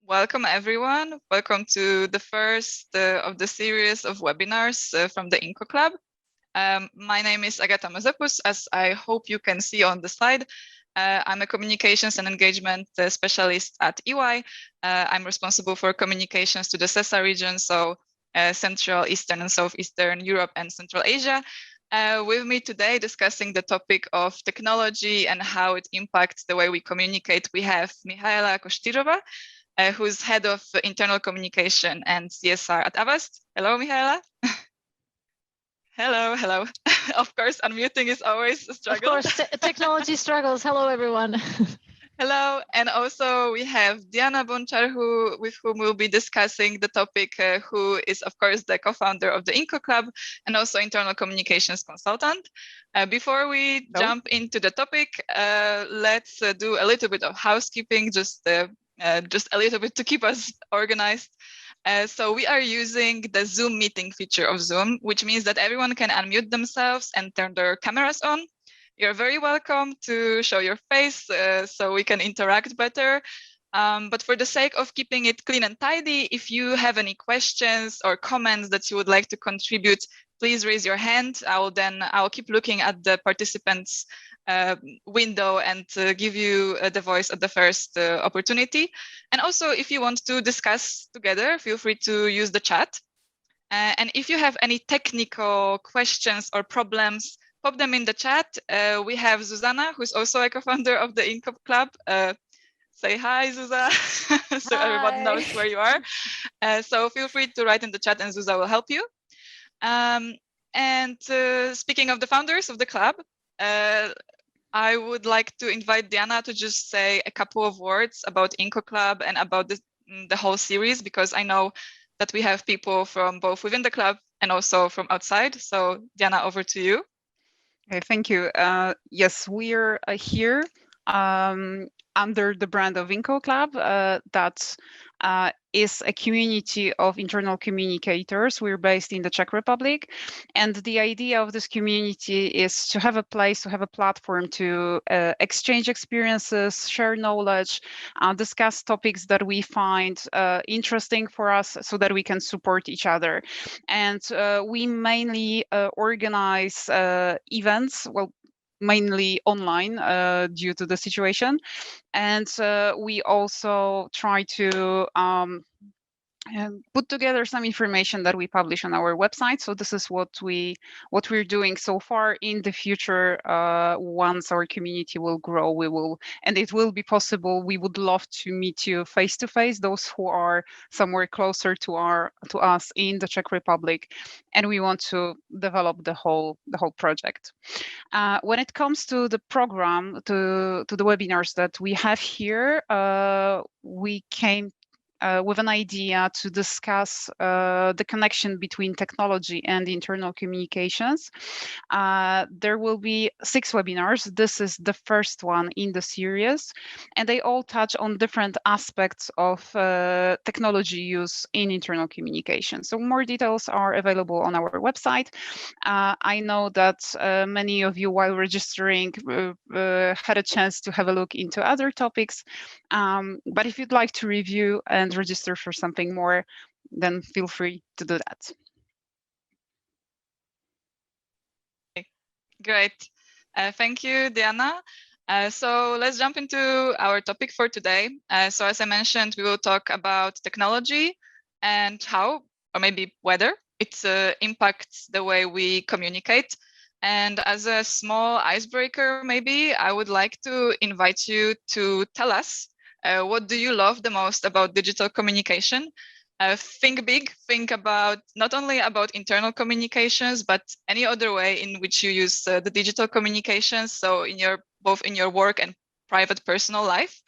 Welcome everyone. Welcome to the first of the series of webinars from the INCO Club. My name is Agata Mazepus, as I hope you can see on the slide. I'm a communications and engagement specialist at EY. I'm responsible for communications to the CESA region, so Central, Eastern and Southeastern Europe and Central Asia. With me today discussing the topic of technology and how it impacts the way we communicate, we have Mihaela Koshtirova, who's head of internal communication and CSR at Avast. Hello, Mihaela. Hello, hello. Of course, unmuting is always a struggle. Of course, technology struggles. Hello, everyone. Hello, and also we have Diana Bonchar, with whom we'll be discussing the topic, who is, of course, the co-founder of the INCO Club and also internal communications consultant. Before we jump into the topic, let's do a little bit of housekeeping, just a little bit to keep us organized. So we are using the Zoom meeting feature of Zoom, which means that everyone can unmute themselves and turn their cameras on. You're very welcome to show your face so we can interact better. But for the sake of keeping it clean and tidy, if you have any questions or comments that you would like to contribute, please raise your hand. I'll keep looking at the participants window and give you the voice at the first opportunity. And also, if you want to discuss together, feel free to use the chat. And if you have any technical questions or problems, pop them in the chat. We have Zuzana, who's also a co-founder of the INCO Club. Say hi, Zuza, so hi. Everyone knows where you are. So feel free to write in the chat and Zuza will help you. And speaking of the founders of the club, I would like to invite Diana to just say a couple of words about INCO Club and about the whole series, because I know that we have people from both within the club and also from outside. So Diana, over to you. Okay, thank you. Yes, we're here under the brand of INCO Club. That is a community of internal communicators. We're based in the Czech Republic. And the idea of this community is to have a place, to have a platform to exchange experiences, share knowledge, discuss topics that we find interesting for us so that we can support each other. And we mainly organize events, well, mainly online due to the situation. And we also try to put together some information that we publish on our website. So this is what we're doing so far. In the future, once our community will grow, we will, and it will be possible, we would love to meet you face to face, those who are somewhere closer to us in the Czech Republic, and we want to develop the whole project. When it comes to the program, to the webinars that we have here, we came with an idea to discuss the connection between technology and internal communications. There will be 6 webinars. This is the first one in the series, and they all touch on different aspects of technology use in internal communication. So more details are available on our website. I know that many of you, while registering, had a chance to have a look into other topics. But if you'd like to review and register for something more, then feel free to do that. Great. Thank you, Diana. So let's jump into our topic for today. So as I mentioned, we will talk about technology and how, or maybe whether, it impacts the way we communicate. And as a small icebreaker, maybe I would like to invite you to tell us, what do you love the most about digital communication? Think big, think about not only about internal communications, but any other way in which you use the digital communications. So both in your work and private personal life.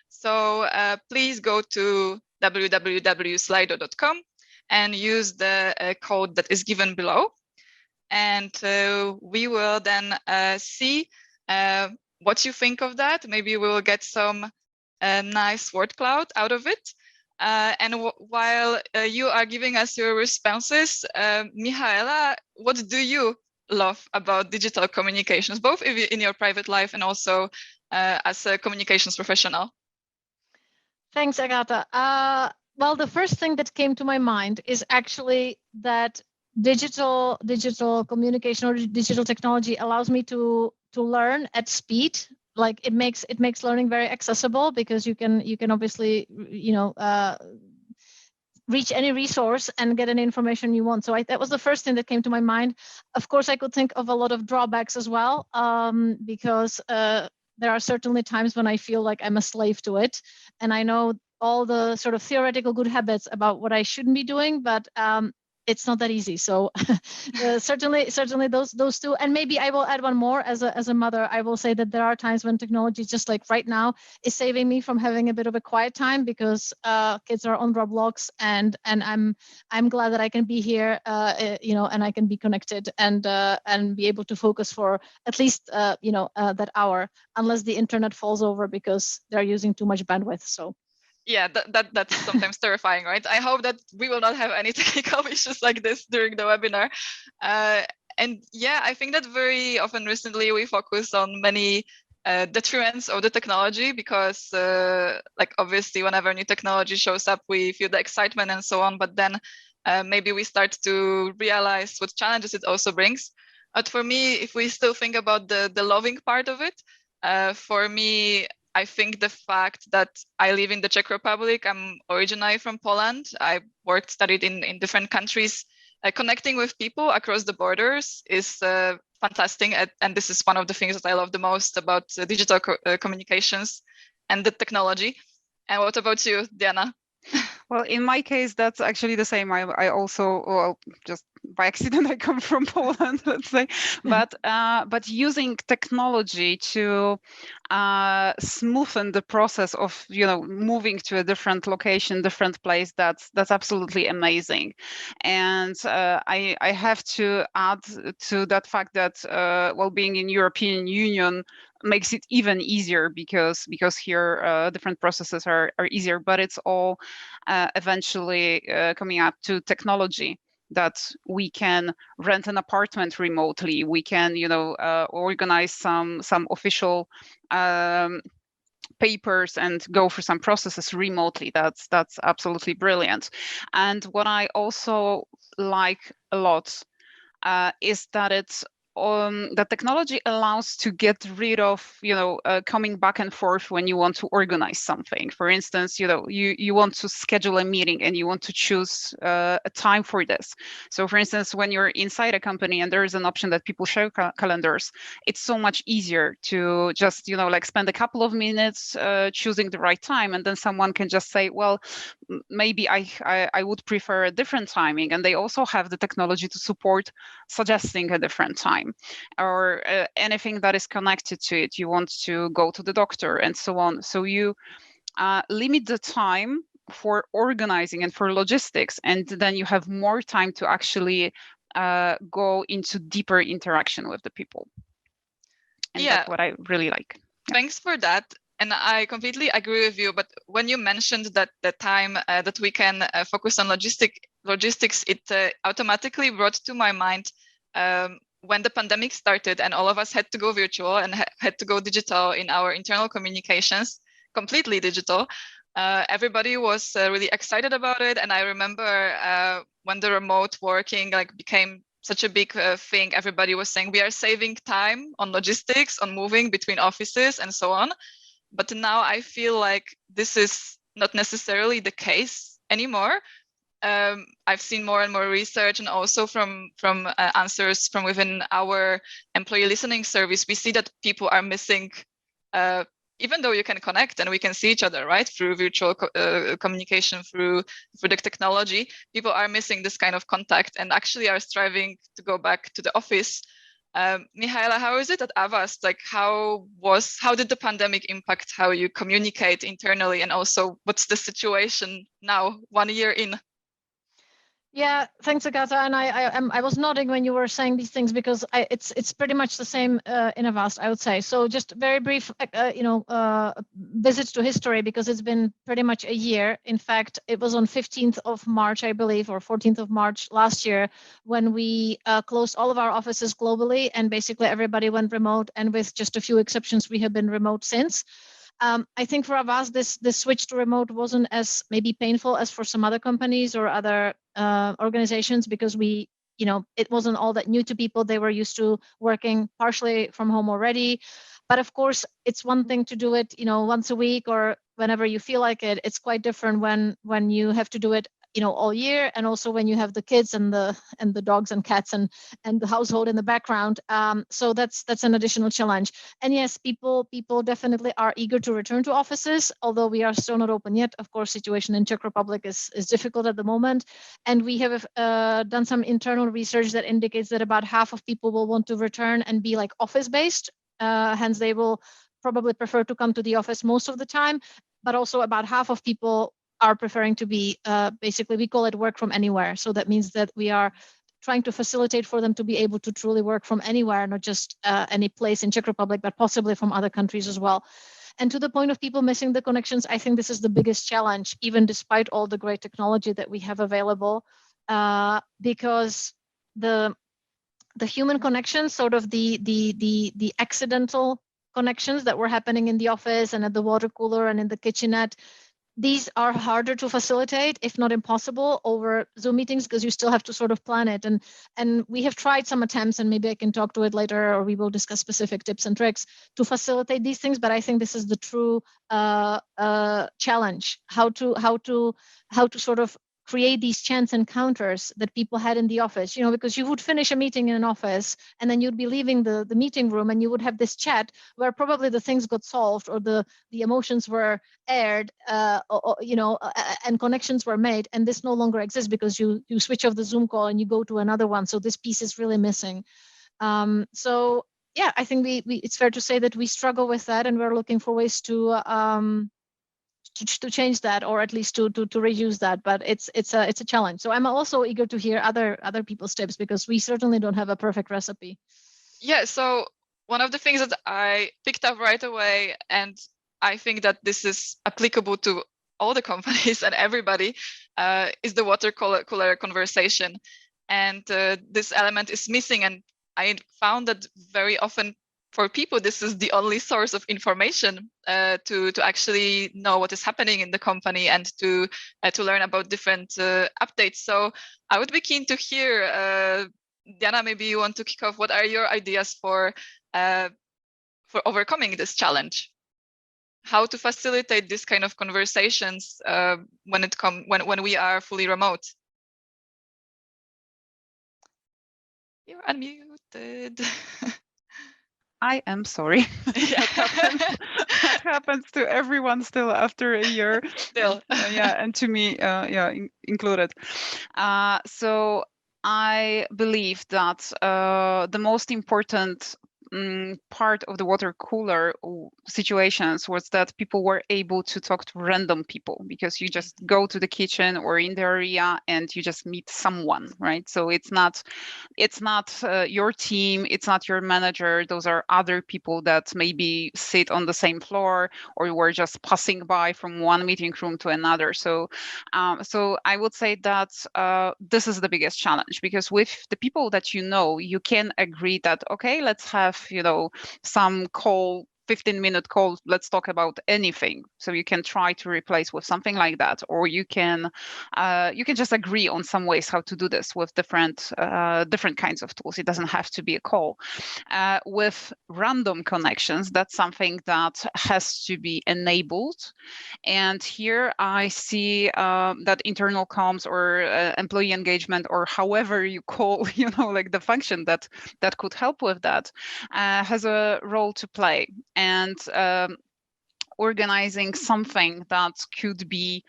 So please go to www.slido.com and use the code that is given below. And we will then see what you think of that. Maybe we will get some nice word cloud out of it. And while you are giving us your responses, Mihaela, what do you love about digital communications, both in your private life and also as a communications professional? Thanks, Agatha. Well, the first thing that came to my mind is actually that digital communication or digital technology allows me to learn at speed. Like it makes learning very accessible because you can obviously reach any resource and get any information you want. So that was the first thing that came to my mind. Of course, I could think of a lot of drawbacks as well, because there are certainly times when I feel like I'm a slave to it. And I know all the sort of theoretical good habits about what I shouldn't be doing, but it's not that easy. So certainly those two. And maybe I will add one more. As a mother, I will say that there are times when technology, just like right now, is saving me from having a bit of a quiet time because kids are on Roblox, and I'm glad that I can be here, and I can be connected and be able to focus for at least that hour, unless the internet falls over because they're using too much bandwidth. So. Yeah, that's sometimes terrifying, right? I hope that we will not have any technical issues like this during the webinar. And yeah, I think that very often recently we focus on many detriments of the technology because like obviously whenever new technology shows up, we feel the excitement and so on, but then maybe we start to realize what challenges it also brings. But for me, if we still think about the loving part of it, for me, I think the fact that I live in the Czech Republic, I'm originally from Poland. I studied in different countries. Connecting with people across the borders is fantastic. And this is one of the things that I love the most about digital communications and the technology. And what about you, Diana? Well, in my case, that's actually the same. I also, well, just by accident, I come from Poland, let's say, but using technology to smoothen the process of moving to a different location, different place, that's absolutely amazing. And I have to add to that fact that being in European Union makes it even easier because here different processes are easier, but it's all eventually coming up to technology that we can rent an apartment remotely. We can, organize some official papers and go through some processes remotely. That's absolutely brilliant. And what I also like a lot is that that technology allows to get rid of coming back and forth when you want to organize something. For instance, you want to schedule a meeting and you want to choose a time for this. So for instance, when you're inside a company and there is an option that people share calendars, it's so much easier to just spend a couple of minutes choosing the right time, and then someone can just say, well, maybe I would prefer a different timing. And they also have the technology to support suggesting a different time, or anything that is connected to it. You want to go to the doctor and so on. So you limit the time for organizing and for logistics, and then you have more time to actually go into deeper interaction with the people. And that's what I really like. Yeah. Thanks for that. And I completely agree with you. But when you mentioned that the time that we can focus on logistics, it automatically brought to my mind when the pandemic started and all of us had to go virtual and had to go digital in our internal communications, completely digital. Everybody was really excited about it. And I remember when the remote working became such a big thing, everybody was saying we are saving time on logistics, on moving between offices and so on. But now I feel like this is not necessarily the case anymore. I've seen more and more research, and also from answers from within our employee listening service, we see that people are missing, even though you can connect and we can see each other, right, through virtual communication, through the technology, people are missing this kind of contact and actually are striving to go back to the office. Mihaela, how is it at Avast? Like, how did the pandemic impact how you communicate internally, and also what's the situation now, 1 year in? Yeah, thanks, Agatha. And I was nodding when you were saying these things because it's pretty much the same in Avast, I would say. So just very brief, visits to history, because it's been pretty much a year. In fact, it was on 15th of March, I believe, or 14th of March last year when we closed all of our offices globally, and basically everybody went remote. And with just a few exceptions, we have been remote since. I think for us, this switch to remote wasn't as maybe painful as for some other companies or other organizations, because it wasn't all that new to people. They were used to working partially from home already. But of course, it's one thing to do it, once a week or whenever you feel like it. It's quite different when you have to do it, all year, and also when you have the kids and the dogs and cats and the household in the background. So that's an additional challenge. And yes, people definitely are eager to return to offices, although we are still not open yet. Of course, situation in Czech Republic is difficult at the moment, and we have done some internal research that indicates that about half of people will want to return and be like office based. Hence, they will probably prefer to come to the office most of the time, but also about half of people are preferring to be basically, we call it work from anywhere. So that means that we are trying to facilitate for them to be able to truly work from anywhere, not just any place in Czech Republic, but possibly from other countries as well. And to the point of people missing the connections, I think this is the biggest challenge, even despite all the great technology that we have available, because the human connections, sort of the accidental connections that were happening in the office and at the water cooler and in the kitchenette, these are harder to facilitate, if not impossible, over Zoom meetings, because you still have to sort of plan it. And we have tried some attempts, and maybe I can talk to it later, or we will discuss specific tips and tricks to facilitate these things. But I think this is the true challenge: how to sort of create these chance encounters that people had in the office, because you would finish a meeting in an office and then you'd be leaving the meeting room and you would have this chat where probably the things got solved or the emotions were aired, and connections were made, and this no longer exists because you switch off the Zoom call and you go to another one. So this piece is really missing. So yeah, I think we it's fair to say that we struggle with that, and we're looking for ways to change that, or at least to reuse that. But it's a challenge. So I'm also eager to hear other people's tips, because we certainly don't have a perfect recipe. Yeah, so one of the things that I picked up right away, and I think that this is applicable to all the companies and everybody, is the water cooler conversation. And this element is missing. And I found that very often for people, this is the only source of information to actually know what is happening in the company and to learn about different updates. So I would be keen to hear, Diana, maybe you want to kick off. What are your ideas for overcoming this challenge? How to facilitate this kind of conversations when we are fully remote? You're unmuted. I am sorry. That happens to everyone still after a year. Still. And to me, included. So I believe that the most important part of the water cooler situations was that people were able to talk to random people, because you just go to the kitchen or in the area and you just meet someone, right? So it's not your team, it's not your manager. Those are other people that maybe sit on the same floor or were just passing by from one meeting room to another. So I would say that this is the biggest challenge, because with the people that you can agree that, okay, let's have some call, 15-minute call, let's talk about anything. So you can try to replace with something like that, or you can just agree on some ways how to do this with different kinds of tools. It doesn't have to be a call. With random connections, that's something that has to be enabled. And here I see that internal comms or employee engagement, or however you call, like the function that could help with that, has a role to play. And organizing something that could be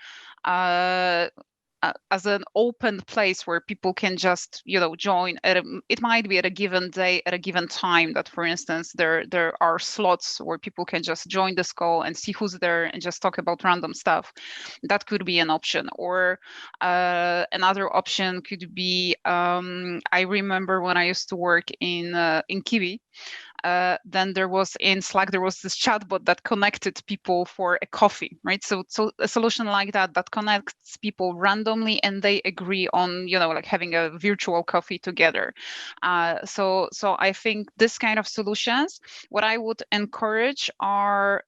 as an open place where people can just join it might be at a given day, at a given time, that for instance there are slots where people can just join this call and see who's there and just talk about random stuff. That could be an option. Or another option could be, I remember when I used to work in Kiwi, then there was in Slack, there was this chatbot that connected people for a coffee, right? So a solution like that connects people randomly and they agree on, like having a virtual coffee together. So I think this kind of solutions, what I would encourage are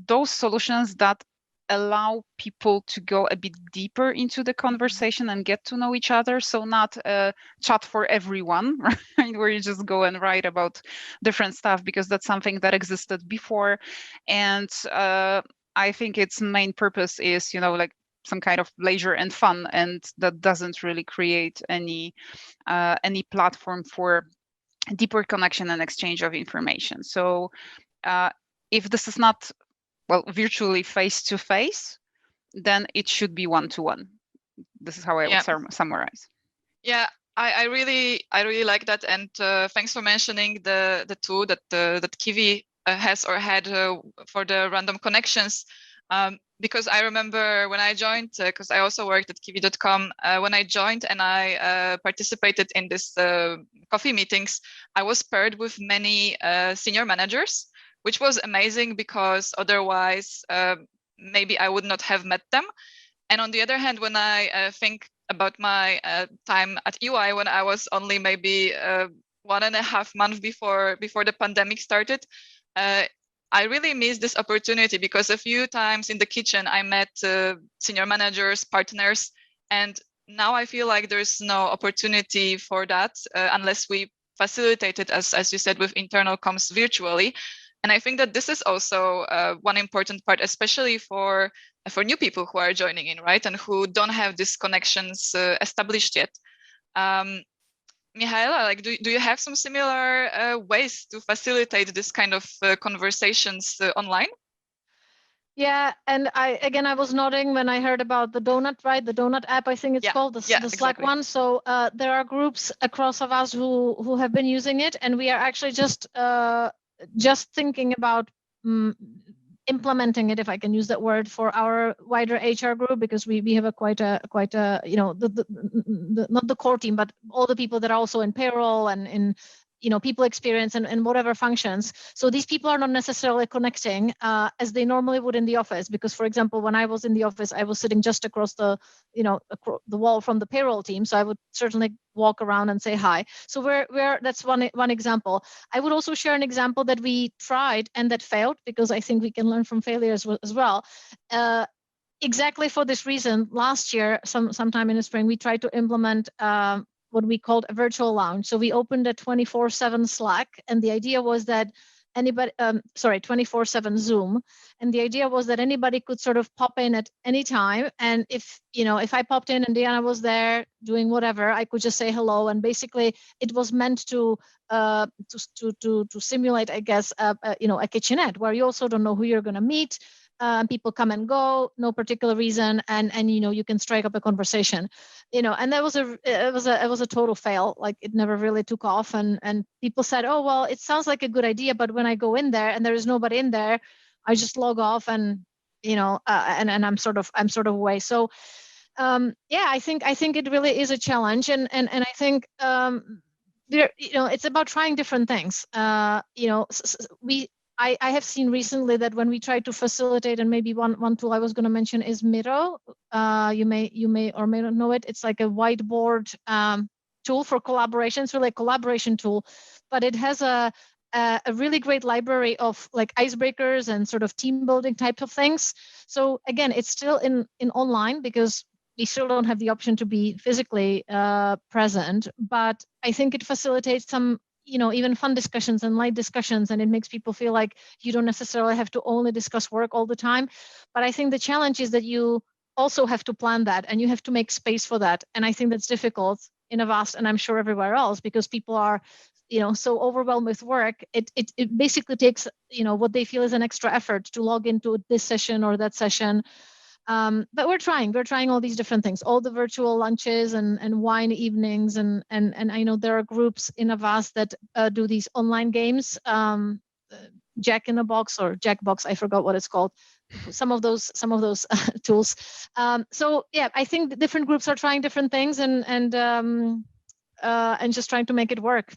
those solutions that allow people to go a bit deeper into the conversation and get to know each other. So not a chat for everyone, right? Where you just go and write about different stuff, because that's something that existed before. And I think its main purpose is, like some kind of leisure and fun, and that doesn't really create any platform for deeper connection and exchange of information. So if this is not virtually face-to-face, then it should be one-to-one. This is how I would summarize. Yeah, I really like that, and thanks for mentioning the tool that Kiwi has or had for the random connections. Because I remember when I joined, because I also worked at Kiwi.com, when I joined and I participated in this coffee meetings, I was paired with many senior managers, which was amazing because otherwise maybe I would not have met them. And on the other hand, when I think about my time at UI, when I was only maybe 1.5 months before the pandemic started, I really missed this opportunity, because a few times in the kitchen I met senior managers, partners, and now I feel like there's no opportunity for that unless we facilitate it, as you said, with internal comms virtually. And I think that this is also one important part, especially for new people who are joining in, right, and who don't have these connections established yet. Mihaela, like, do you have some similar ways to facilitate this kind of conversations online? Yeah, and I was nodding when I heard about the Donut, right? The Donut app, I think it's called, the Slack exactly. one. So there are groups across of us who have been using it, and we are actually just thinking about implementing it, if I can use that word, for our wider HR group, because we have quite a the not the core team, but all the people that are also in payroll and in people experience and whatever functions. So these people are not necessarily connecting as they normally would in the office, because, for example, when I was in the office, I was sitting just across the the wall from the payroll team, so I would certainly walk around and say hi. So that's one example. I would also share an example that we tried and that failed, because I think we can learn from failures as well. Exactly for this reason, last year, sometime in the spring, we tried to implement what we called a virtual lounge. So we opened a 24/7 Slack, and the idea was that 24/7 Zoom, and the idea was that anybody could sort of pop in at any time, and if I popped in and Diana was there doing whatever, I could just say hello, and basically it was meant to simulate, I guess, a kitchenette where you also don't know who you're going to meet. People come and go, no particular reason, and you can strike up a conversation, and that was it was a total fail. Like, it never really took off, and people said, oh well, it sounds like a good idea, but when I go in there and there is nobody in there, I just log off, and and I'm sort of away. So I think it really is a challenge, and I think it's about trying different things. I have seen recently that when we try to facilitate, and maybe one tool I was going to mention is Miro. You may or may not know it. It's like a whiteboard tool for collaboration. It's really a collaboration tool, but it has a really great library of like icebreakers and sort of team building type of things. So again, it's still in online, because we still don't have the option to be physically present, but I think it facilitates some even fun discussions and light discussions, and it makes people feel like you don't necessarily have to only discuss work all the time. But I think the challenge is that you also have to plan that, and you have to make space for that, and I think that's difficult in Avast, and I'm sure everywhere else, because people are so overwhelmed with work. It basically takes what they feel is an extra effort to log into this session or that session. But we're trying all these different things, all the virtual lunches and wine evenings, and I know there are groups in Avast that do these online games, Jack in a Box or Jackbox, I forgot what it's called. Some of those tools. So yeah, I think the different groups are trying different things, and just trying to make it work.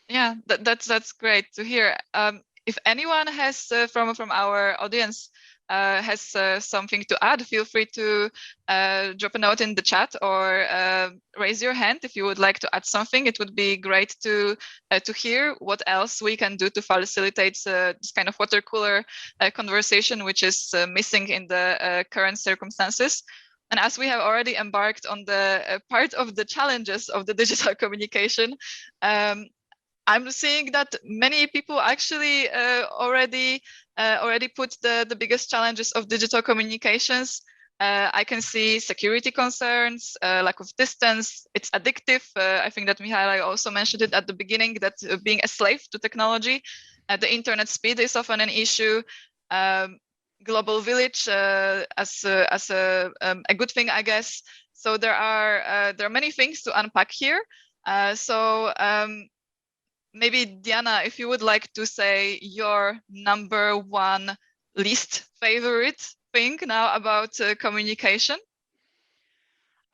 Yeah, that's great to hear. If anyone has from our audience has something to add, feel free to drop a note in the chat or raise your hand if you would like to add something. It would be great to hear what else we can do to facilitate this kind of water cooler conversation, which is missing in the current circumstances. And as we have already embarked on the part of the challenges of the digital communication, I'm seeing that many people actually already put the biggest challenges of digital communications. I can see security concerns, lack of distance. It's addictive. I think that Mihaela also mentioned it at the beginning, that being a slave to technology, the internet speed is often an issue. Global village as a good thing, I guess. So there are many things to unpack here. Maybe Diana, if you would like to say your number one least favorite thing now about communication.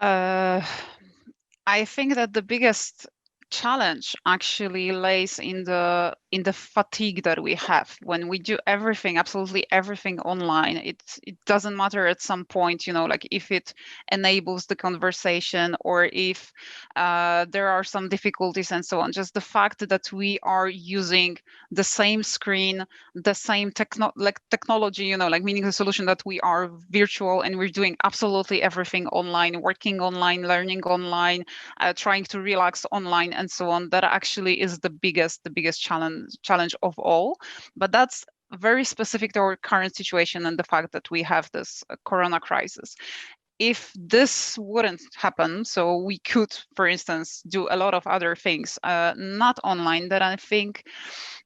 I think that the biggest challenge actually lays in the fatigue that we have when we do everything, absolutely everything online. It doesn't matter at some point, like if it enables the conversation or if there are some difficulties and so on. Just the fact that we are using the same screen, the same technology, like meaning the solution that we are virtual and we're doing absolutely everything online, working online, learning online, trying to relax online and so on. That actually is the biggest challenge of all. But that's very specific to our current situation and the fact that we have this corona crisis. If this wouldn't happen, so we could, for instance, do a lot of other things not online, then I think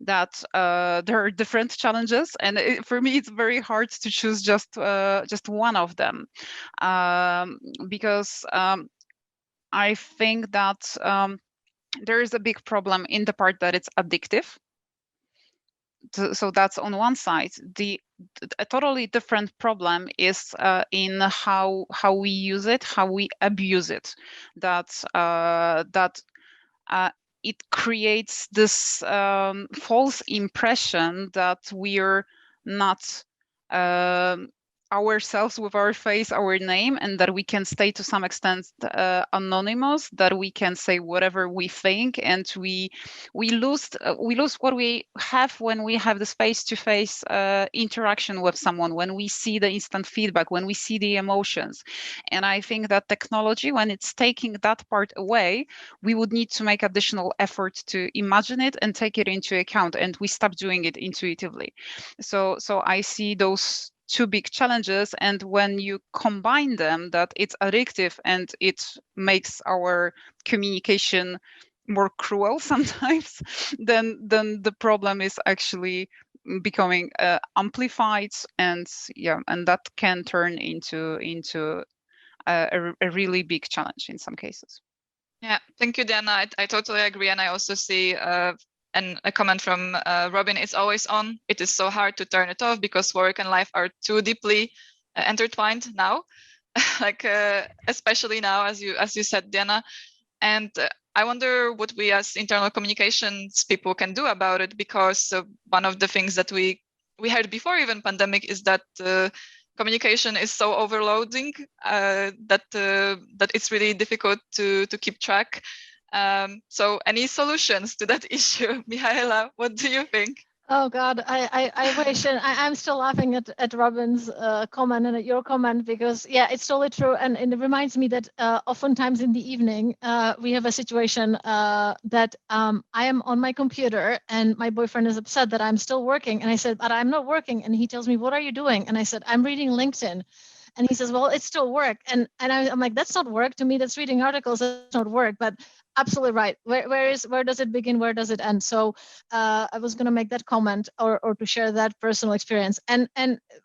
that there are different challenges, and for me it's very hard to choose just one of them, because I think that there is a big problem in the part that it's addictive. So that's on one side. A totally different problem is in how we use it, how we abuse it. That it creates this false impression that we're not ourselves with our face, our name, and that we can stay to some extent anonymous, that we can say whatever we think, and we lose what we have when we have this face-to-face interaction with someone, when we see the instant feedback, when we see the emotions. And I think that technology, when it's taking that part away, we would need to make additional effort to imagine it and take it into account, and we stop doing it intuitively. So I see those two big challenges, and when you combine them, that it's addictive and it makes our communication more cruel sometimes, then the problem is actually becoming amplified, and that can turn into a really big challenge in some cases. Yeah, thank you, Diana. I totally agree, and I also see a comment from Robin. It's always on. It is so hard to turn it off because work and life are too deeply intertwined now, like especially now, as you said, Diana. And I wonder what we as internal communications people can do about it, because one of the things that we heard before even pandemic is that communication is so overloading that it's really difficult to keep track. So any solutions to that issue? Mihaela, what do you think? Oh God, I wish, and I'm still laughing at Robin's comment and at your comment, because yeah, it's totally true, and it reminds me that oftentimes in the evening we have a situation that I am on my computer and my boyfriend is upset that I'm still working, and I said, but I'm not working, and he tells me, what are you doing? And I said, I'm reading LinkedIn. And he says, well, it's still work. And I'm like, that's not work. To me, that's reading articles. That's not work. But absolutely right. Where does it begin? Where does it end? So I was going to make that comment or to share that personal experience. And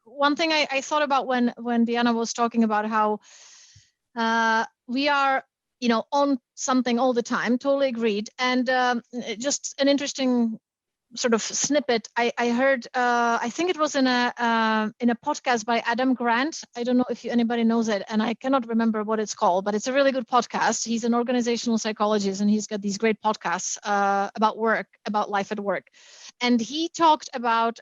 one thing I thought about when Diana was talking about how we are, on something all the time. Totally agreed. And just an interesting sort of snippet, I heard, I think it was in a podcast by Adam Grant. I don't know if anybody knows it, and I cannot remember what it's called, but it's a really good podcast. He's an organizational psychologist, and he's got these great podcasts about work, about life at work. And he talked about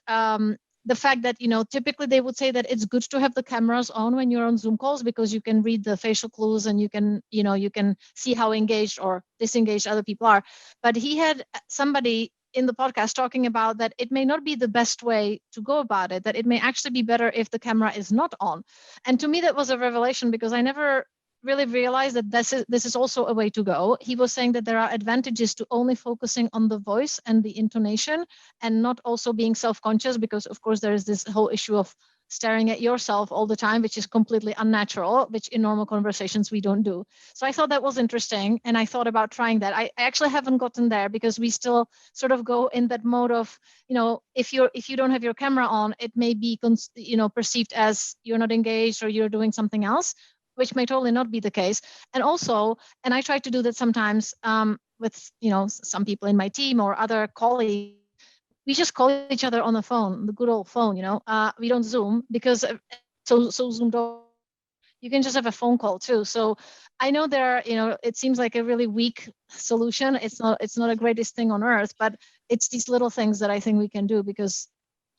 the fact that, typically they would say that it's good to have the cameras on when you're on Zoom calls, because you can read the facial clues and you can see how engaged or disengaged other people are. But he had somebody in the podcast talking about that it may not be the best way to go about it, that it may actually be better if the camera is not on. And to me, that was a revelation, because I never really realized that this is also a way to go. He was saying that there are advantages to only focusing on the voice and the intonation, and not also being self-conscious, because of course there is this whole issue of staring at yourself all the time, which is completely unnatural, which in normal conversations we don't do. So I thought that was interesting, and I thought about trying that. I actually haven't gotten there, because we still sort of go in that mode of, if you don't have your camera on, it may be perceived as you're not engaged or you're doing something else, which may totally not be the case. And also, and I try to do that sometimes with some people in my team or other colleagues, we just call each other on the phone, the good old phone. We don't Zoom, because so Zoom don't. You can just have a phone call too. So I know it seems like a really weak solution. It's not a greatest thing on earth, but it's these little things that I think we can do, because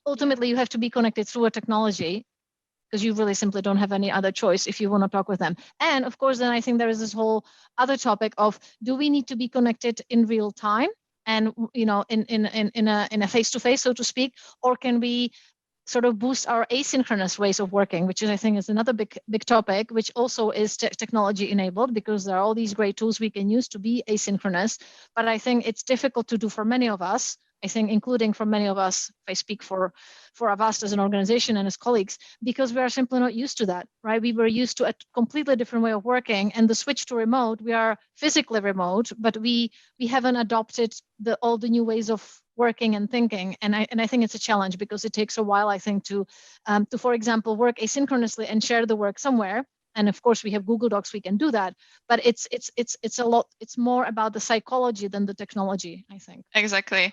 ultimately you have to be connected through a technology, because you really simply don't have any other choice if you want to talk with them. And of course, then I think there is this whole other topic of, do we need to be connected in real time and in a face-to-face, so to speak, or can we sort of boost our asynchronous ways of working, which is, I think, is another big topic, which also is technology enabled, because there are all these great tools we can use to be asynchronous. But I think it's difficult to do for many of us. I think, including for many of us, if I speak for Avast as an organization and as colleagues, because we are simply not used to that, right? We were used to a completely different way of working, and the switch to remote, we are physically remote, but we haven't adopted all the new ways of working and thinking. And I think it's a challenge, because it takes a while, I think, to for example, work asynchronously and share the work somewhere. And of course, we have Google Docs, we can do that. But it's a lot. It's more about the psychology than the technology, I think. Exactly.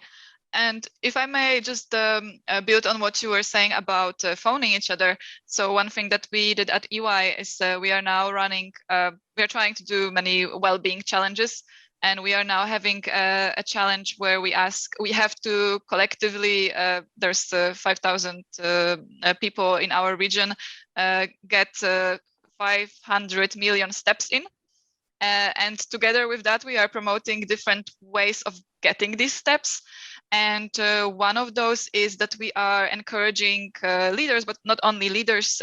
And if I may just build on what you were saying about phoning each other. So one thing that we did at EY is we are now running, we are trying to do many well-being challenges. And we are now having a challenge where we have to collectively, there's 5,000 people in our region, get 500 million steps in. And together with that, we are promoting different ways of getting these steps. And one of those is that we are encouraging leaders, but not only leaders,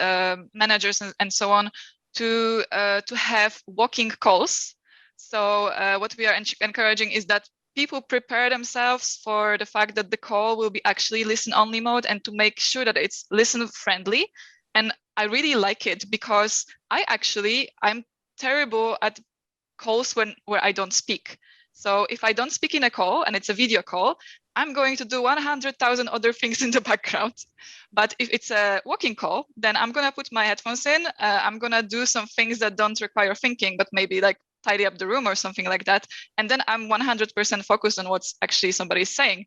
managers, and so on, to have walking calls. So what we are encouraging is that people prepare themselves for the fact that the call will be actually listen-only mode, and to make sure that it's listen-friendly. And I really like it, because I'm terrible at calls where I don't speak. So if I don't speak in a call and it's a video call, I'm going to do 100,000 other things in the background. But if it's a walking call, then I'm going to put my headphones in. I'm going to do some things that don't require thinking, but maybe like tidy up the room or something like that. And then I'm 100% focused on what's actually somebody's saying.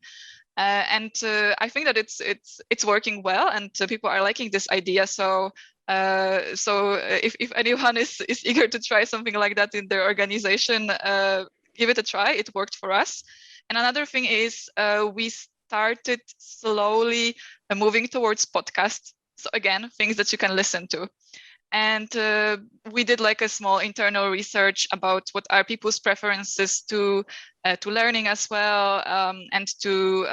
And I think that it's working well, and people are liking this idea. So if anyone is eager to try something like that in their organization, give it a try. It worked for us. And another thing is we started slowly moving towards podcasts. So again, things that you can listen to. And we did like a small internal research about what are people's preferences to learning as well, and to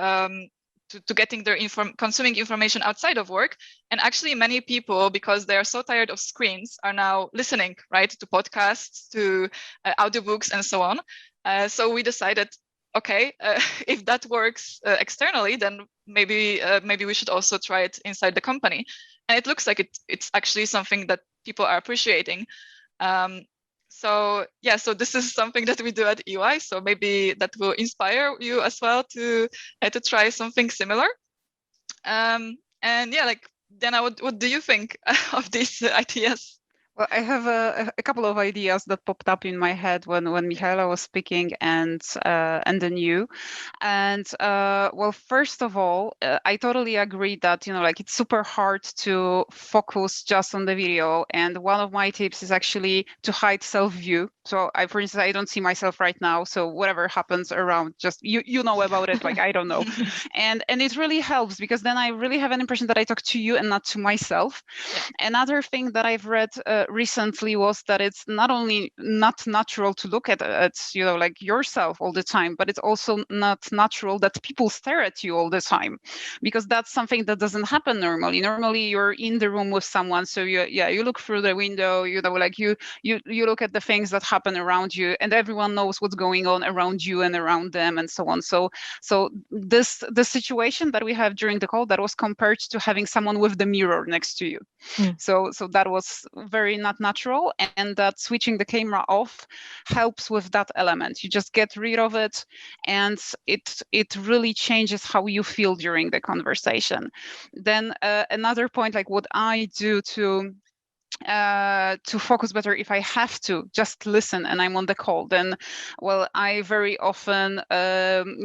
getting their consuming information outside of work. And actually many people, because they are so tired of screens, are now listening, right, to podcasts, to audiobooks, and so on. So we decided, okay, if that works externally, then maybe we should also try it inside the company. And it looks like it's actually something that people are appreciating. So this is something that we do at EY. So maybe that will inspire you as well to try something similar. And yeah, like Diana, what do you think of these ideas? Well, I have a couple of ideas that popped up in my head when Michaela was speaking, and then you. And well, first of all, I totally agree that like it's super hard to focus just on the video. And one of my tips is actually to hide self-view. So for instance, I don't see myself right now. So whatever happens around, just you know about it. Like I don't know, and it really helps because then I really have an impression that I talk to you and not to myself. Yeah. Another thing that I've read recently was that it's not only not natural to look at like yourself all the time, but it's also not natural that people stare at you all the time, because that's something that doesn't happen normally. Normally you're in the room with someone, so you look through the window, like you look at the things that happen around you, and everyone knows what's going on around you and around them and so on. So the situation that we have during the call, that was compared to having someone with the mirror next to you. So that was very not natural, and that switching the camera off helps with that element. You just get rid of it, and it really changes how you feel during the conversation. Then another point, like what I do to focus better, if I have to just listen and I'm on the call, then well, I very often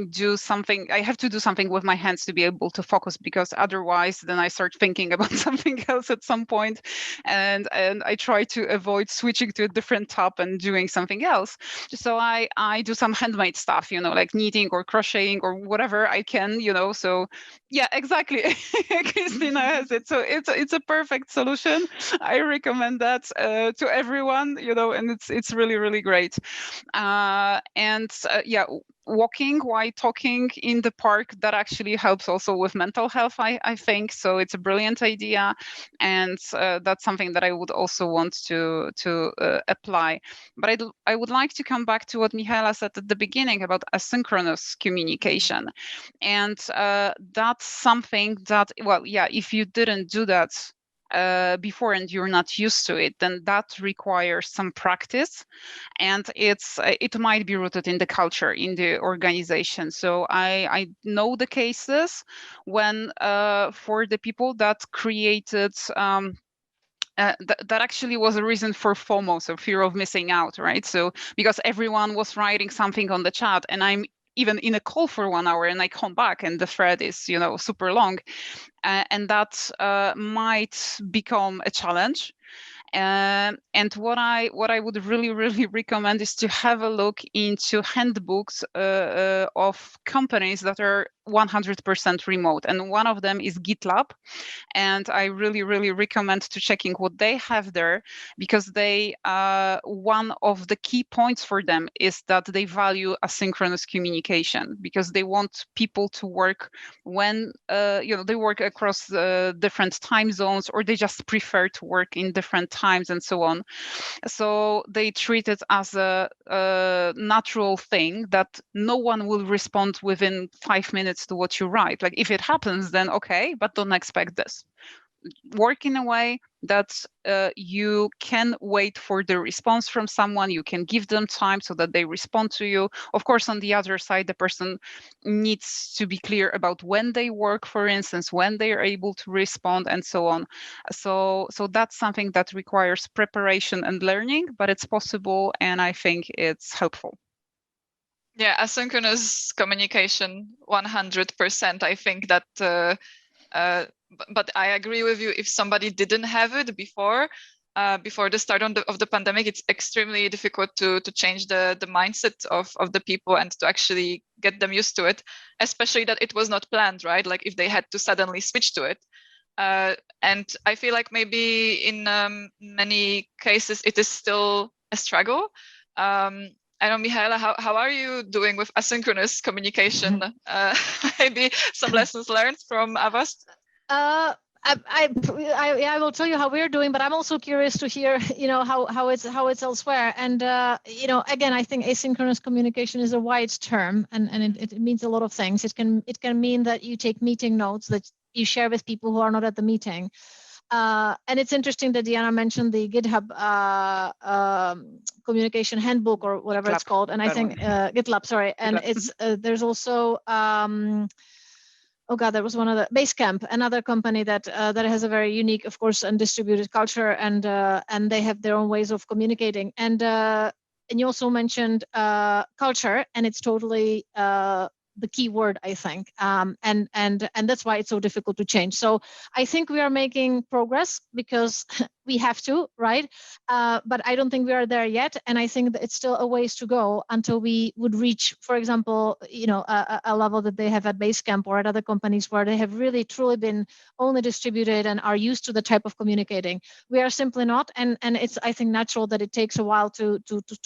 do something. I have to do something with my hands to be able to focus, because otherwise then I start thinking about something else at some point, and I try to avoid switching to a different tab and doing something else. So I do some handmade stuff, like knitting or crocheting or whatever I can, so yeah, exactly. Christina has it, so it's a perfect solution. I recommend that to everyone, and it's really, really great. Yeah, walking while talking in the park, that actually helps also with mental health, I think. So it's a brilliant idea, and that's something that I would also want to apply. But I would like to come back to what Michaela said at the beginning about asynchronous communication, and that's something that, well, yeah, if you didn't do that before and you're not used to it, then that requires some practice, and it might be rooted in the culture in the organization. So I know the cases when for the people that created that actually was a reason for FOMO, so fear of missing out, right? So because everyone was writing something on the chat, and I'm even in a call for 1 hour, and I come back and the thread is super long, and that might become a challenge. And what I would really, really recommend is to have a look into handbooks of companies that are 100% remote, and one of them is GitLab, and I really, really recommend to checking what they have there, because they one of the key points for them is that they value asynchronous communication, because they want people to work when they work across different time zones, or they just prefer to work in different times and so on. So they treat it as a natural thing that no one will respond within 5 minutes to what you write. Like if it happens, then okay, but don't expect this. Work in a way that you can wait for the response from someone. You can give them time so that they respond to you. Of course, on the other side, the person needs to be clear about when they work, for instance, when they are able to respond, and so on. So that's something that requires preparation and learning, but it's possible, and I think it's helpful. Yeah, asynchronous communication, 100%. I think that but I agree with you. If somebody didn't have it before the start of the pandemic, it's extremely difficult to change the mindset of the people and to actually get them used to it, especially that it was not planned, right? Like if they had to suddenly switch to it. And I feel like maybe in many cases it is still a struggle. I know, Michaela, how are you doing with asynchronous communication? Maybe some lessons learned from Avast? I will tell you how we're doing, but I'm also curious to hear, how it's elsewhere. And again, I think asynchronous communication is a wide term, and it means a lot of things. It can mean that you take meeting notes that you share with people who are not at the meeting. And it's interesting that Diana mentioned the GitHub communication handbook, or whatever it's called. And I think GitLab, sorry. And it's there's also oh God, there was one other, Basecamp, another company that that has a very unique, of course, and distributed culture, and they have their own ways of communicating. And you also mentioned culture, and it's totally the key word, I think, and that's why it's so difficult to change. So I think we are making progress because we have to, right? But I don't think we are there yet, and I think that it's still a ways to go until we would reach, for example, a level that they have at Basecamp or at other companies where they have really truly been only distributed and are used to the type of communicating. We are simply not, and it's, I think, natural that it takes a while to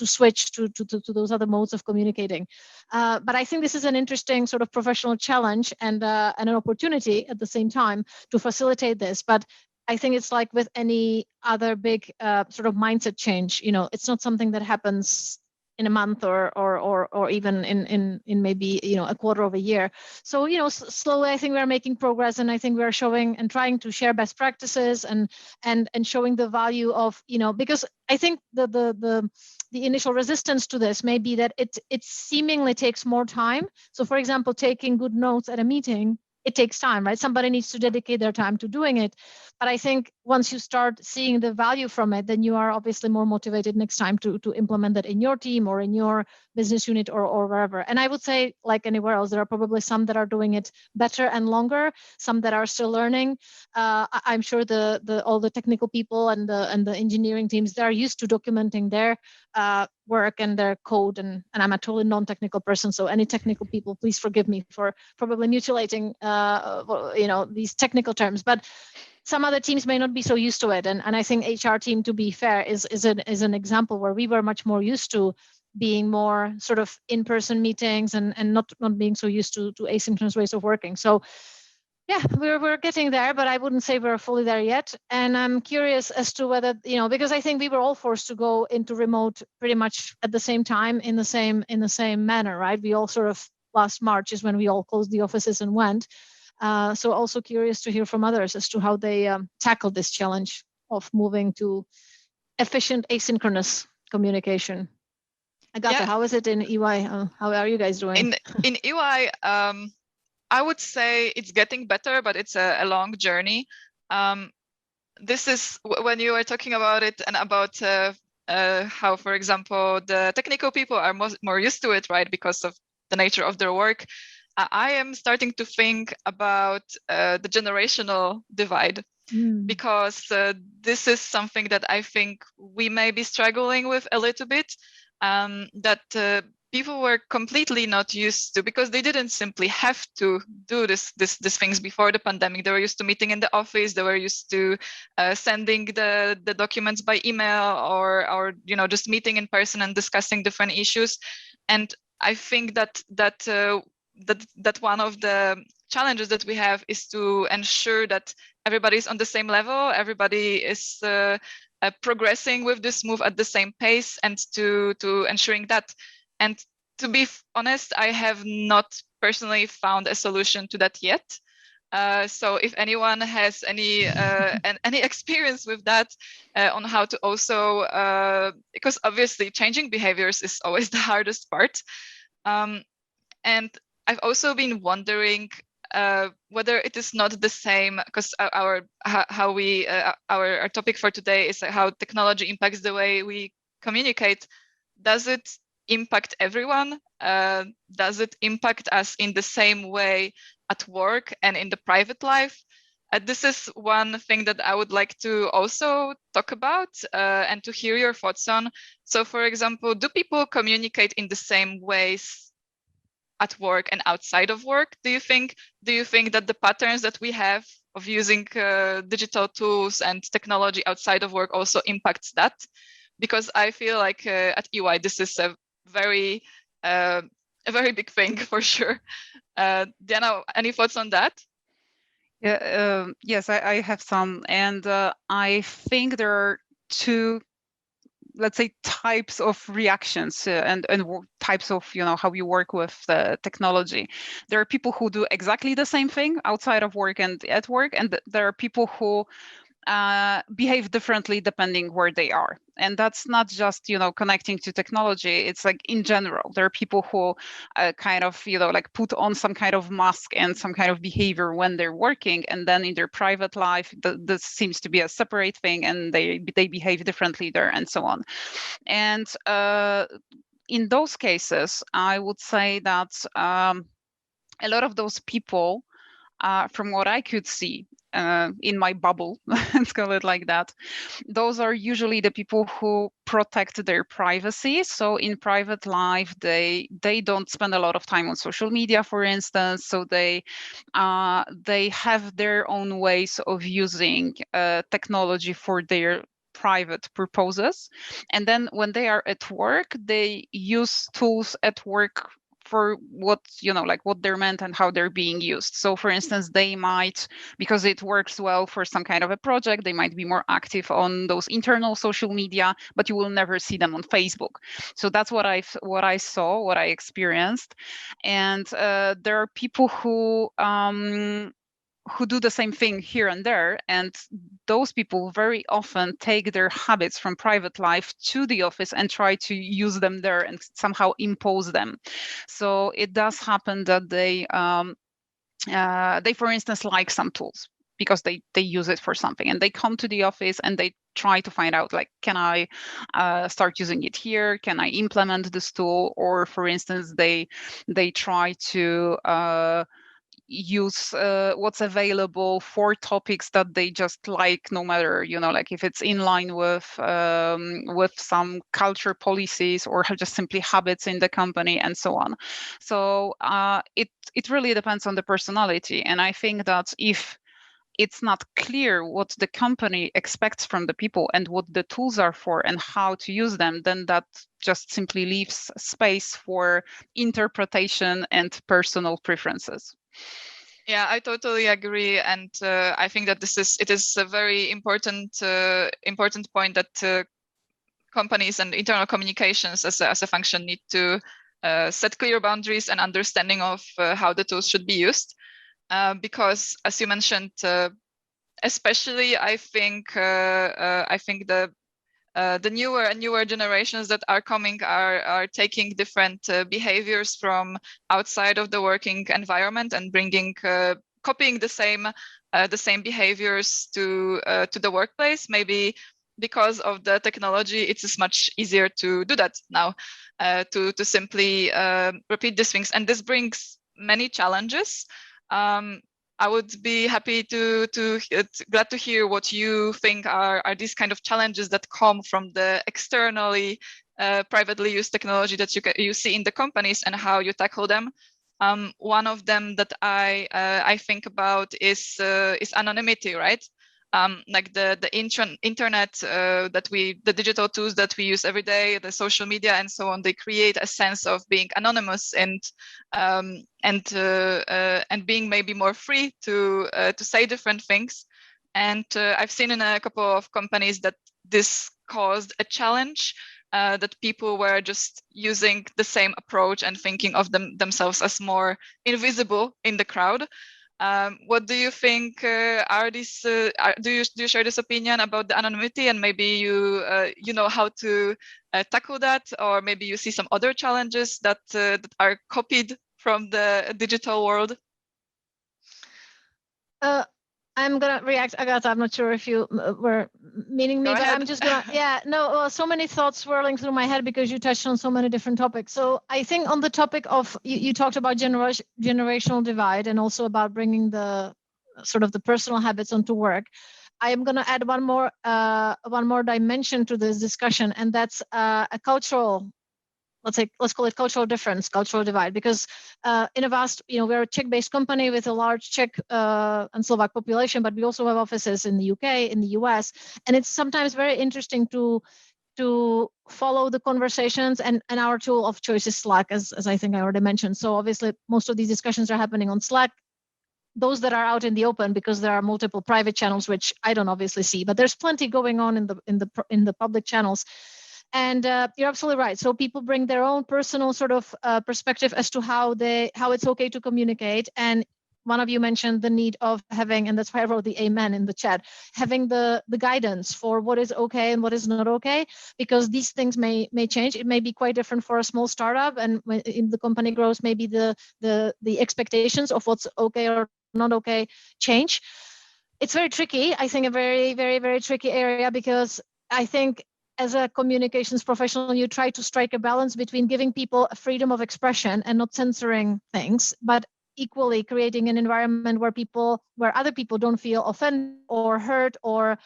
switch to those other modes of communicating. But I think this is an interesting sort of professional challenge and an opportunity at the same time to facilitate this. But I think it's like with any other big sort of mindset change. It's not something that happens in a month or even in maybe a quarter of a year. So slowly I think we are making progress, and I think we are showing and trying to share best practices and showing the value of because I think the initial resistance to this may be that it seemingly takes more time. So for example, taking good notes at a meeting, it takes time, right? Somebody needs to dedicate their time to doing it. But I think once you start seeing the value from it, then you are obviously more motivated next time to implement that in your team or in your business unit or wherever. And I would say, like anywhere else, there are probably some that are doing it better and longer, some that are still learning. I'm sure all the technical people and the engineering teams, they're used to documenting their work and their code, and I'm a totally non-technical person, so any technical people, please forgive me for probably mutilating these technical terms. But some other teams may not be so used to it, and I think HR team, to be fair, is an example where we were much more used to being more sort of in-person meetings and not being so used to asynchronous ways of working. So yeah, we're getting there, but I wouldn't say we're fully there yet. And I'm curious as to whether, because I think we were all forced to go into remote pretty much at the same time in the same manner, right? We all sort of, last March is when we all closed the offices and went. So also curious to hear from others as to how they tackled this challenge of moving to efficient asynchronous communication. Agatha, how is it in EY? How are you guys doing? In EY, I would say it's getting better, but it's a long journey. This is when you are talking about it and about how, for example, the technical people are more used to it, right, because of the nature of their work. I am starting to think about the generational divide, because this is something that I think we may be struggling with a little bit, that people were completely not used to, because they didn't simply have to do these things before the pandemic. They were used to meeting in the office. They were used to sending the documents by email or just meeting in person and discussing different issues. And I think that one of the challenges that we have is to ensure that everybody is on the same level, everybody is progressing with this move at the same pace, and to ensuring that. And to be honest, I have not personally found a solution to that yet. So if anyone has any experience with that, on how to also, because obviously changing behaviors is always the hardest part. And I've also been wondering whether it is not the same, because our topic for today is how technology impacts the way we communicate. Does it impact everyone? Does it impact us in the same way at work and in the private life? This is one thing that I would like to also talk about and to hear your thoughts on. So, for example, do people communicate in the same ways at work and outside of work? Do you think that the patterns that we have of using digital tools and technology outside of work also impacts that? Because I feel like at EY this is a very big thing for sure. Diana, any thoughts on that? Yeah, yes, I have some, and I think there are two, let's say, types of reactions and types of how you work with the technology. There are people who do exactly the same thing outside of work and at work, and there are people who behave differently depending where they are. And that's not just, connecting to technology. It's like in general, there are people who kind of, like put on some kind of mask and some kind of behavior when they're working. And then in their private life, this seems to be a separate thing, and they behave differently there and so on. And in those cases, I would say that a lot of those people, from what I could see in my bubble, let's call it like that, those are usually the people who protect their privacy. So in private life, they don't spend a lot of time on social media, for instance. So they have their own ways of using technology for their private purposes. And then when they are at work, they use tools at work for what, like what they're meant and how they're being used. So for instance, they might, because it works well for some kind of a project, they might be more active on those internal social media, but you will never see them on Facebook. So that's what I saw, what I experienced. And there are people who do the same thing here and there. And those people very often take their habits from private life to the office and try to use them there and somehow impose them. So it does happen that they, for instance, like some tools because they use it for something, and they come to the office and they try to find out, like, can I start using it here? Can I implement this tool? Or for instance, they try to use what's available for topics that they just like, no matter, like if it's in line with some culture policies or just simply habits in the company and so on. So it really depends on the personality. And I think that if it's not clear what the company expects from the people and what the tools are for and how to use them, then that just simply leaves space for interpretation and personal preferences. Yeah, I totally agree, and I think that it is a very important point that companies and internal communications as a function need to set clear boundaries and understanding of how the tools should be used, because as you mentioned, especially I think the newer generations that are coming are taking different behaviors from outside of the working environment and copying the same behaviors to the workplace. Maybe because of the technology, it's much easier to do that now, to simply repeat these things, and this brings many challenges. I would be happy glad to hear what you think are these kind of challenges that come from the externally privately used technology that you see in the companies and how you tackle them. One of them that I think about is anonymity, right? Like the internet the digital tools that we use every day, the social media and so on, they create a sense of being anonymous and being maybe more free to say different things. And I've seen in a couple of companies that this caused a challenge, that people were just using the same approach and thinking of themselves as more invisible in the crowd. What do you think are these? Do you share this opinion about the anonymity, and maybe you know how to tackle that, or maybe you see some other challenges that are copied from the digital world? I'm gonna react, Agatha. I'm not sure if you were meaning me, Go but ahead. I'm just gonna, yeah, no, well, so many thoughts swirling through my head because you touched on so many different topics. So I think on the topic of, you talked about generational divide and also about bringing the sort of the personal habits onto work. I am gonna add one more dimension to this discussion, and that's a cultural, let's call it cultural difference, cultural divide, because in a vast, we're a Czech-based company with a large Czech and Slovak population, but we also have offices in the UK, in the US, and it's sometimes very interesting to follow the conversations, and our tool of choice is Slack, as I think I already mentioned. So obviously most of these discussions are happening on Slack, those that are out in the open, because there are multiple private channels, which I don't obviously see, but there's plenty going on in the public channels. And you're absolutely right. So people bring their own personal sort of perspective as to how it's okay to communicate. And one of you mentioned the need of having, and that's why I wrote the amen in the chat, having the guidance for what is okay and what is not okay, because these things may change. It may be quite different for a small startup, and when in the company grows, maybe the expectations of what's okay or not okay change. It's very tricky. I think a very, very, very tricky area, because I think as a communications professional, you try to strike a balance between giving people a freedom of expression and not censoring things, but equally creating an environment where other people don't feel offended or hurt or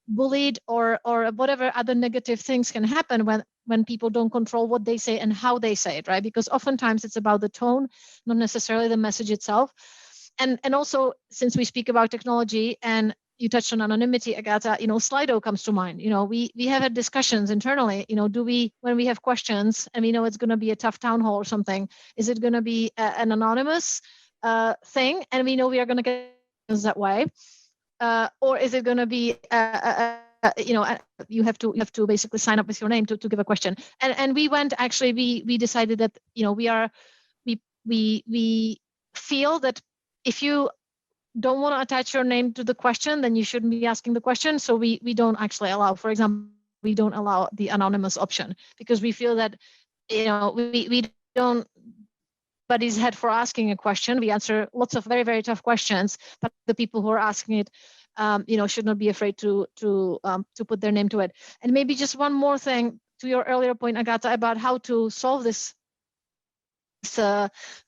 bullied or whatever other negative things can happen when people don't control what they say and how they say it, right? Because oftentimes it's about the tone, not necessarily the message itself. And also, since we speak about technology and you touched on anonymity, Agata, Slido comes to mind. We have had discussions internally, when we have questions and we know it's going to be a tough town hall or something, is it going to be an anonymous thing? And we know we are going to get that way. Or is it going to be, you have to basically sign up with your name to give a question. And we decided that, we feel that if you don't want to attach your name to the question, then you shouldn't be asking the question. So we don't actually allow, for example, we don't allow the anonymous option, because we feel that, we don't anybody's head for asking a question. We answer lots of very, very tough questions, but the people who are asking it, should not be afraid to put their name to it. And maybe just one more thing to your earlier point, Agata, about how to solve this.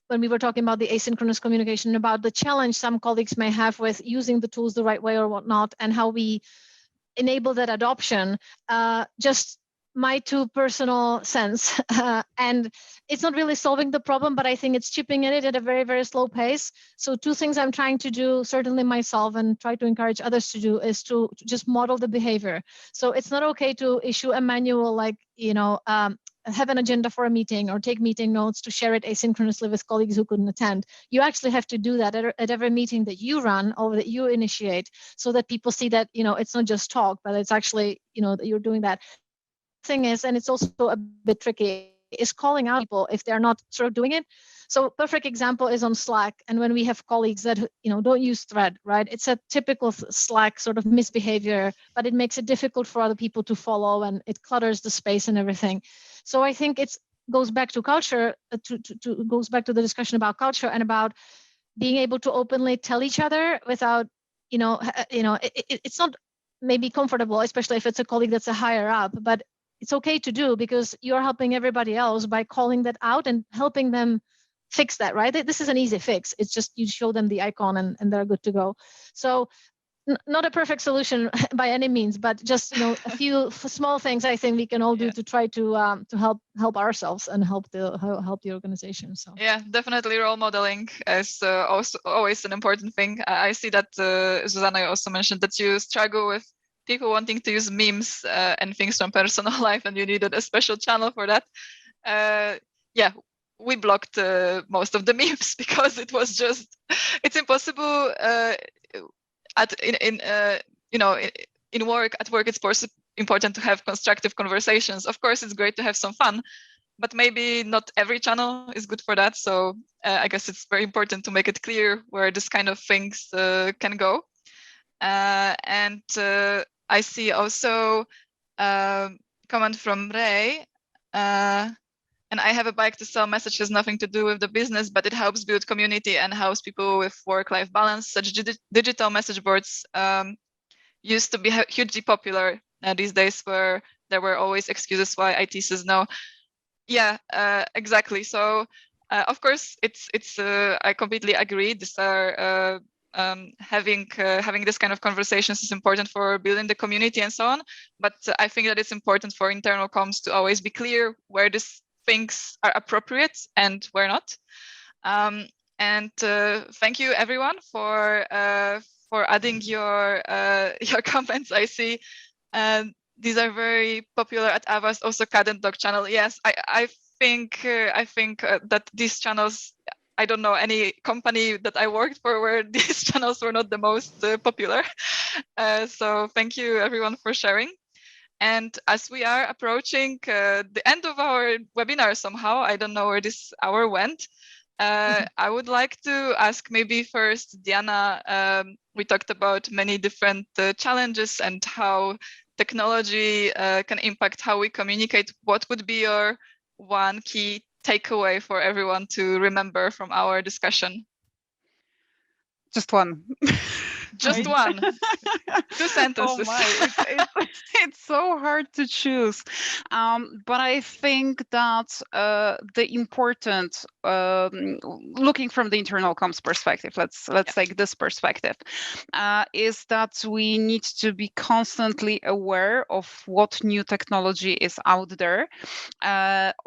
When we were talking about the asynchronous communication, about the challenge some colleagues may have with using the tools the right way or whatnot, and how we enable that adoption, just my two personal sense. And it's not really solving the problem, but I think it's chipping in it at a very, very slow pace. So two things I'm trying to do, certainly myself, and try to encourage others to do, is to just model the behavior. So it's not okay to issue a manual like, have an agenda for a meeting or take meeting notes to share it asynchronously with colleagues who couldn't attend. You actually have to do that at every meeting that you run or that you initiate, so that people see that, it's not just talk, but it's actually, that you're doing that. Thing is, and it's also a bit tricky, is calling out people if they're not sort of doing it. So perfect example is on Slack. And when we have colleagues that, don't use thread, right? It's a typical Slack sort of misbehavior, but it makes it difficult for other people to follow, and it clutters the space and everything. So I think it goes back to culture, goes back to the discussion about culture and about being able to openly tell each other without, it's not maybe comfortable, especially if it's a colleague that's a higher up, but it's okay to do, because you're helping everybody else by calling that out and helping them fix that, right? This is an easy fix. It's just you show them the icon and they're good to go. So not a perfect solution by any means, but just, a few small things I think we can all do to try to help ourselves and help the organization. So yeah, definitely role modeling is also always an important thing. I see that Zuzana also mentioned that you struggle with people wanting to use memes and things from personal life, and you needed a special channel for that. We blocked most of the memes because it was just, it's impossible. In work, it's important to have constructive conversations. Of course, it's great to have some fun, but maybe not every channel is good for that. So I guess it's very important to make it clear where this kind of things can go. And I see also a comment from Ray. And I have a bike to sell message has nothing to do with the business, but it helps build community and helps people with work-life balance. Such digital message boards used to be hugely popular these days, where there were always excuses why IT says no. Yeah, exactly. So of course, it's I completely agree. These are having this kind of conversations is important for building the community and so on. But I think that it's important for internal comms to always be clear where these things are appropriate and where not. And thank you everyone for adding your comments. I see these are very popular at Avast, also Cat and Dog channel. Yes, I think that these channels, I don't know any company that I worked for where these channels were not the most popular. So thank you everyone for sharing. And as we are approaching the end of our webinar somehow, I don't know where this hour went. I would like to ask maybe first, Diana, we talked about many different challenges and how technology can impact how we communicate. What would be your one key takeaway for everyone to remember from our discussion? Just one. Just Right? one. Two sentences. Oh my, it's so hard to choose. But I think that the important, looking from the internal comms perspective, let's take this perspective, is that we need to be constantly aware of what new technology is out there,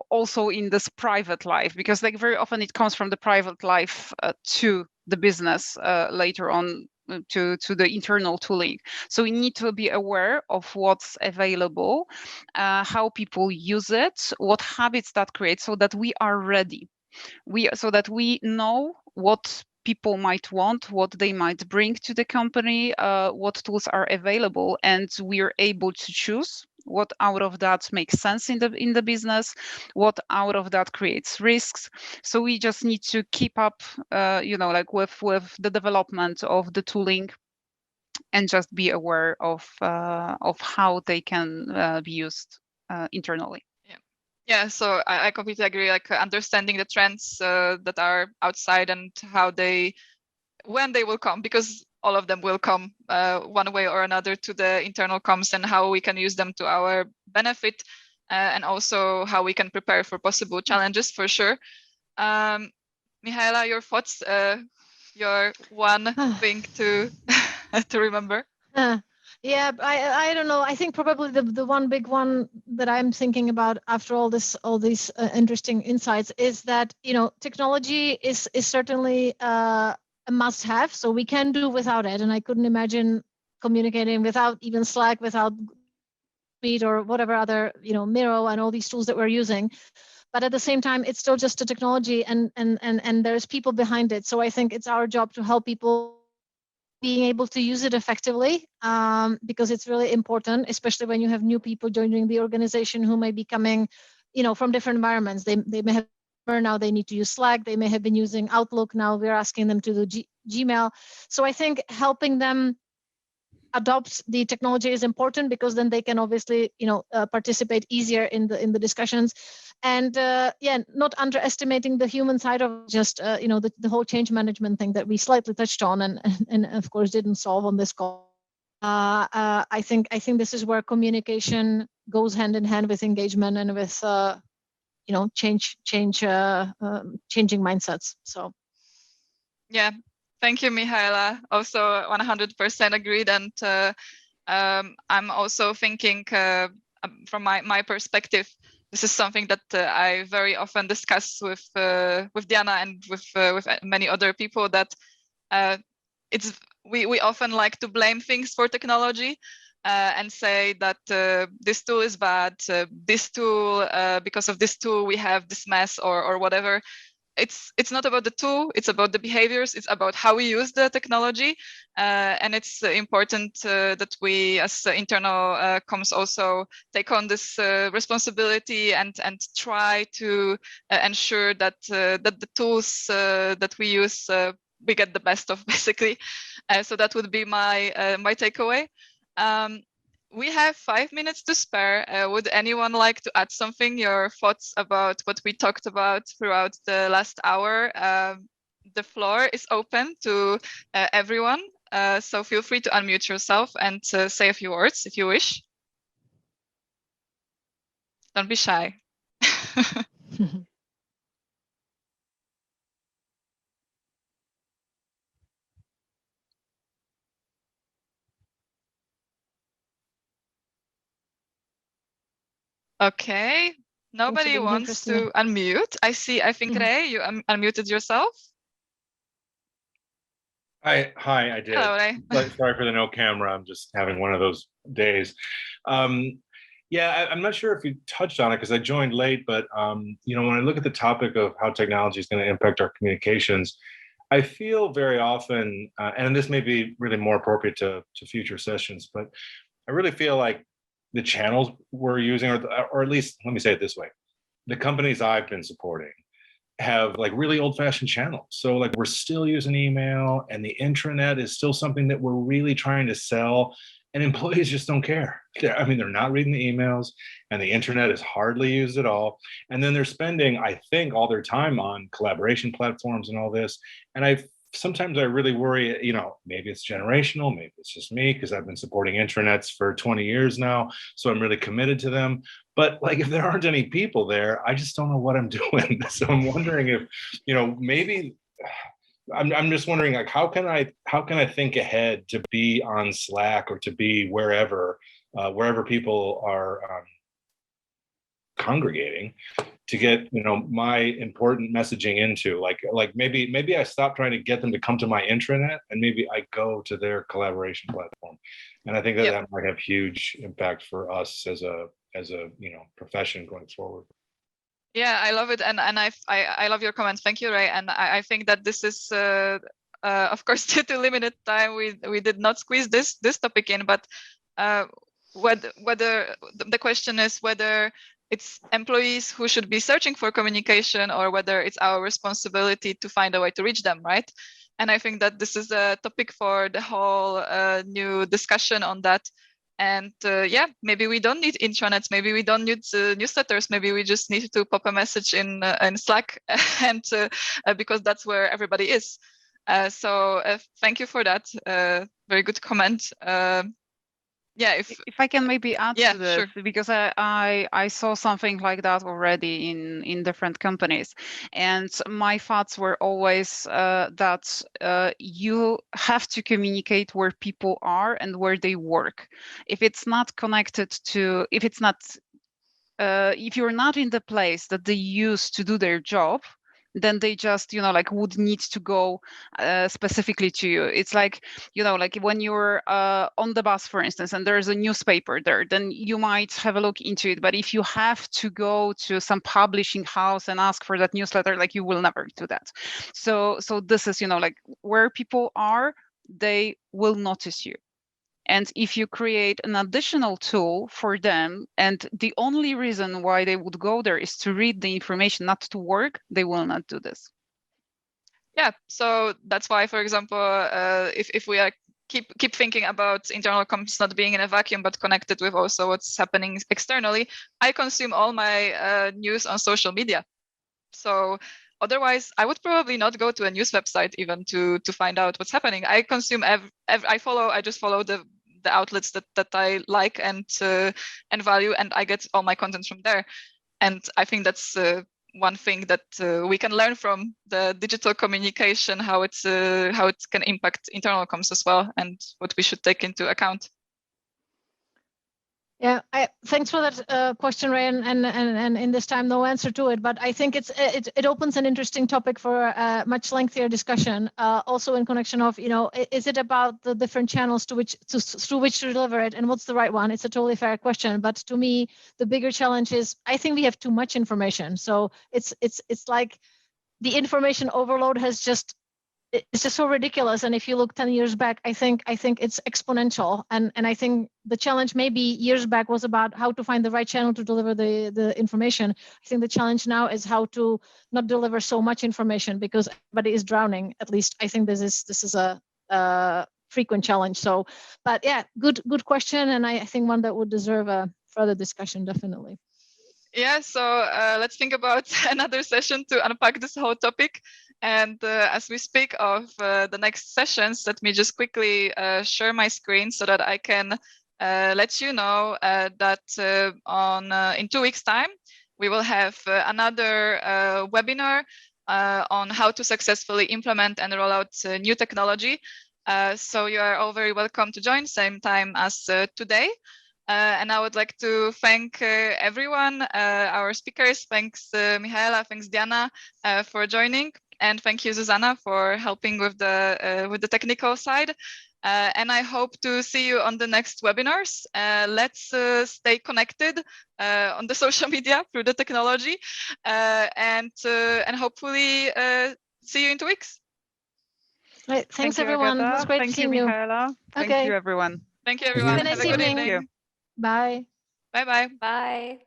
also in this private life, because like very often it comes from the private life to the business later on, to the internal tooling. So we need to be aware of what's available, how people use it, what habits that create, so that we are ready. So that we know what people might want, what they might bring to the company, what tools are available, and we are able to choose what out of that makes sense in the business, what out of that creates risks. So we just need to keep up, like with the development of the tooling, and just be aware of how they can be used internally. Yeah, so I completely agree. Like understanding the trends that are outside and when they will come, because all of them will come one way or another to the internal comms, and how we can use them to our benefit, and also how we can prepare for possible challenges for sure. Mihaela, your thoughts, your one thing to to remember? Yeah, I don't know. I think probably the one big one that I'm thinking about after all these interesting insights is that technology is certainly a must-have. So we can do without it, and I couldn't imagine communicating without even Slack, without Meet or whatever other Miro and all these tools that we're using. But at the same time, it's still just a technology, and there's people behind it. So I think it's our job to help people being able to use it effectively, because it's really important, especially when you have new people joining the organization who may be coming, from different environments. They may have now they need to use Slack. They may have been using Outlook. Now we're asking them to do Gmail. So I think helping them adopt the technology is important, because then they can obviously participate easier in the discussions, and not underestimating the human side of just the whole change management thing that we slightly touched on and of course didn't solve on this call. I think this is where communication goes hand in hand with engagement and with changing mindsets. So yeah, thank you, Mihaela. Also 100% agreed. And I'm also thinking from my perspective, this is something that I very often discuss with Diana and with many other people, that we often like to blame things for technology, and say that this tool is bad, this tool, because of this tool we have this mess or whatever. It's not about the tool, it's about the behaviors, it's about how we use the technology, and it's important that we as internal comms also take on this responsibility and try to ensure that that the tools that we use we get the best of, basically. So that would be my takeaway. We have 5 minutes to spare. Would anyone like to add something, your thoughts about what we talked about throughout the last hour? The floor is open to everyone. So feel free to unmute yourself and say a few words if you wish. Don't be shy. Okay, nobody wants to unmute. I think Ray, you unmuted yourself. Hi, I did. Hello, Ray. Sorry for the no camera. I'm just having one of those days. Yeah, I'm not sure if you touched on it because I joined late, but when I look at the topic of how technology is going to impact our communications, I feel very often, and this may be really more appropriate to future sessions, but I really feel like the channels we're using, or at least let me say it this way, the companies I've been supporting have like really old-fashioned channels. So like we're still using email, and the intranet is still something that we're really trying to sell, and employees just don't care. I mean, they're not reading the emails, and the internet is hardly used at all. And then they're spending, I think, all their time on collaboration platforms and all this. And sometimes I really worry, you know, maybe it's generational, maybe it's just me, because I've been supporting intranets for 20 years now, so I'm really committed to them. But like, if there aren't any people there, I just don't know what I'm doing. So I'm wondering if, you know, maybe I'm just wondering, like, how can I think ahead to be on Slack or to be wherever people are congregating, to get, you know, my important messaging into, like maybe I stop trying to get them to come to my intranet, and maybe I go to their collaboration platform. And I think that that might have huge impact for us as a you know, profession going forward. Yeah, I love it, and I love your comments. Thank you, Ray. And I think that this is of course, due to limited time, we did not squeeze this topic in. But whether the question is whether it's employees who should be searching for communication, or whether it's our responsibility to find a way to reach them, right? And I think that this is a topic for the whole new discussion on that. And yeah, maybe we don't need intranets, maybe we don't need newsletters, maybe we just need to pop a message in Slack, and because that's where everybody is. So thank you for that. Very good comment. Yeah, if I can maybe add to this, sure. Because I saw something like that already in different companies, and my thoughts were always that you have to communicate where people are and where they work. If it's not connected to, if you're not in the place that they use to do their job, then they just, you know, like would need to go specifically to you. It's like, you know, like when you're on the bus, for instance, and there's a newspaper there, then you might have a look into it. But if you have to go to some publishing house and ask for that newsletter, like you will never do that. So this is, you know, like where people are, they will notice you. And if you create an additional tool for them, and the only reason why they would go there is to read the information, not to work, they will not do this. Yeah, so that's why, for example, if we are keep thinking about internal comms not being in a vacuum, but connected with also what's happening externally, I consume all my news on social media. So otherwise, I would probably not go to a news website even to find out what's happening. I consume I just follow the outlets that I like and value, and I get all my content from there. And I think that's one thing that we can learn from the digital communication, how it can impact internal comms as well, and what we should take into account. Yeah, thanks for that question, Ray, and in this time, no answer to it. But I think it opens an interesting topic for a much lengthier discussion. Also in connection of, you know, is it about the different channels through which to deliver it, and what's the right one? It's a totally fair question. But to me, the bigger challenge is I think we have too much information. So it's like the information overload it's just so ridiculous. And if you look 10 years back, I think it's exponential. And I think the challenge maybe years back was about how to find the right channel to deliver the information. I think the challenge now is how to not deliver so much information because everybody is drowning. At least I think this is a frequent challenge. So, but yeah, good question. And I think one that would deserve a further discussion, definitely. Yeah, so let's think about another session to unpack this whole topic. And as we speak of the next sessions, let me just quickly share my screen so that I can let you know that in 2 weeks' time, we will have another webinar on how to successfully implement and roll out new technology. So you are all very welcome to join, same time as today. And I would like to thank everyone, our speakers. Thanks, Michaela. Thanks, Diana, for joining. And thank you, Zuzana, for helping with the technical side. And I hope to see you on the next webinars. Let's stay connected on the social media through the technology, and hopefully see you in 2 weeks. Right. Thanks, everyone. It was great seeing you. Michaela. Thank you, everyone. Thank you, everyone. Have a nice evening. Good evening. Bye. Bye-bye. Bye.